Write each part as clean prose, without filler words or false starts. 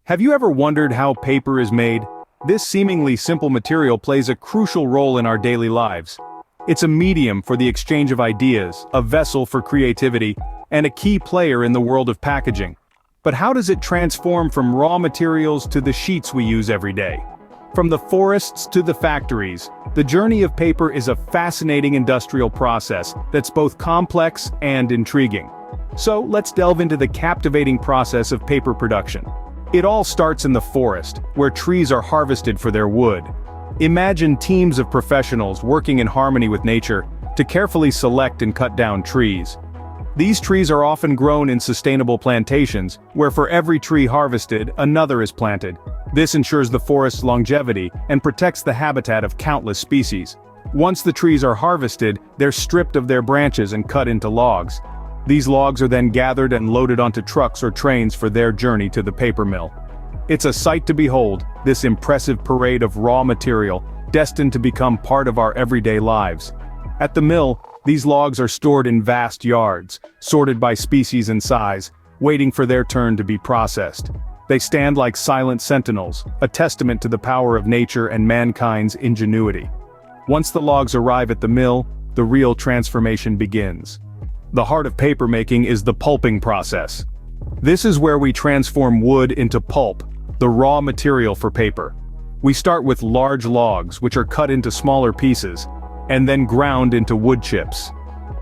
Have you ever wondered how paper is made? This seemingly simple material plays a crucial role in our daily lives. It's a medium for the exchange of ideas, a vessel for creativity, and a key player in the world of packaging. But how does it transform from raw materials to the sheets we use every day? From the forests to the factories, the journey of paper is a fascinating industrial process that's both complex and intriguing. So let's delve into the captivating process of paper production. It all starts in the forest, where trees are harvested for their wood. Imagine teams of professionals working in harmony with nature to carefully select and cut down trees. These trees are often grown in sustainable plantations, where for every tree harvested, another is planted. This ensures the forest's longevity and protects the habitat of countless species. Once the trees are harvested, they're stripped of their branches and cut into logs. These logs are then gathered and loaded onto trucks or trains for their journey to the paper mill. It's a sight to behold, this impressive parade of raw material, destined to become part of our everyday lives. At the mill, these logs are stored in vast yards, sorted by species and size, waiting for their turn to be processed. They stand like silent sentinels, a testament to the power of nature and mankind's ingenuity. Once the logs arrive at the mill, the real transformation begins. The heart of papermaking is the pulping process. This is where we transform wood into pulp, the raw material for paper. We start with large logs, which are cut into smaller pieces, and then ground into wood chips.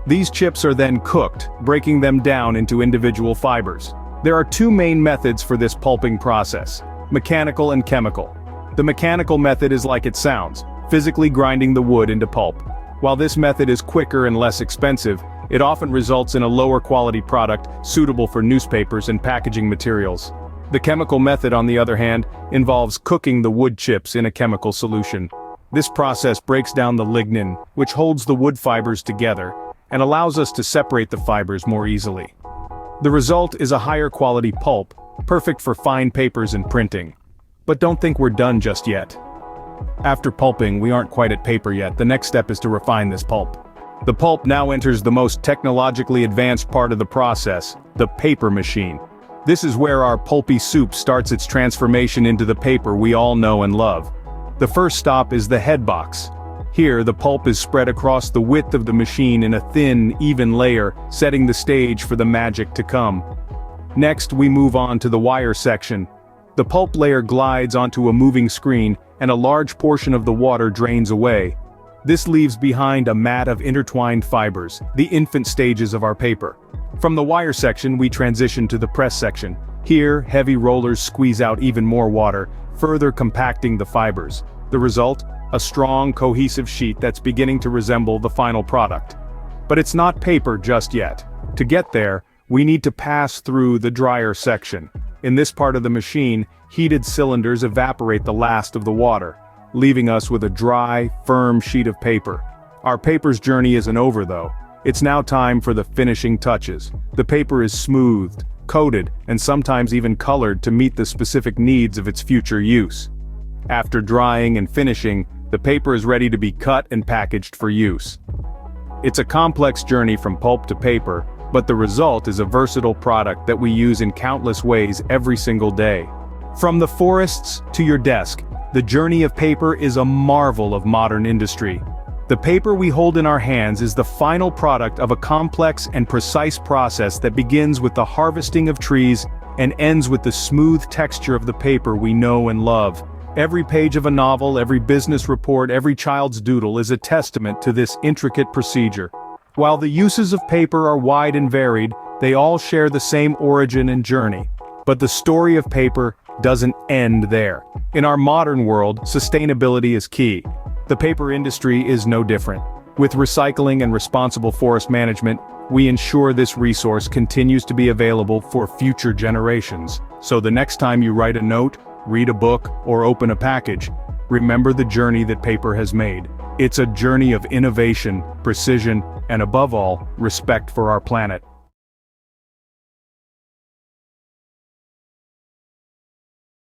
These chips are then cooked, breaking them down into individual fibers. There are two main methods for this pulping process: mechanical and chemical. The mechanical method is like it sounds, physically grinding the wood into pulp. While this method is quicker and less expensive, it often results in a lower quality product suitable for newspapers and packaging materials. The chemical method, on the other hand, involves cooking the wood chips in a chemical solution. This process breaks down the lignin, which holds the wood fibers together, and allows us to separate the fibers more easily. The result is a higher quality pulp, perfect for fine papers and printing. But don't think we're done just yet. After pulping, we aren't quite at paper yet. The next step is to refine this pulp. The pulp now enters the most technologically advanced part of the process, the paper machine. This is where our pulpy soup starts its transformation into the paper we all know and love. The first stop is the head box. Here, the pulp is spread across the width of the machine in a thin, even layer, setting the stage for the magic to come. Next, we move on to the wire section. The pulp layer glides onto a moving screen, and a large portion of the water drains away. This leaves behind a mat of intertwined fibers, the infant stages of our paper. From the wire section, we transition to the press section. Here, heavy rollers squeeze out even more water, further compacting the fibers. The result? A strong, cohesive sheet that's beginning to resemble the final product. But it's not paper just yet. To get there, we need to pass through the dryer section. In this part of the machine, heated cylinders evaporate the last of the water, leaving us with a dry, firm sheet of paper. Our paper's journey isn't over though. It's now time for the finishing touches. The paper is smoothed, coated, and sometimes even colored to meet the specific needs of its future use. After drying and finishing, the paper is ready to be cut and packaged for use. It's a complex journey from pulp to paper, but the result is a versatile product that we use in countless ways every single day. From the forests to your desk, the journey of paper is a marvel of modern industry. The paper we hold in our hands is the final product of a complex and precise process that begins with the harvesting of trees and ends with the smooth texture of the paper we know and love. Every page of a novel, every business report, every child's doodle is a testament to this intricate procedure. While the uses of paper are wide and varied, they all share the same origin and journey. But the story of paper doesn't end there. In our modern world, sustainability is key. The paper industry is no different. With recycling and responsible forest management, we ensure this resource continues to be available for future generations. So the next time you write a note, read a book, or open a package, remember the journey that paper has made. It's a journey of innovation, precision, and above all, respect for our planet.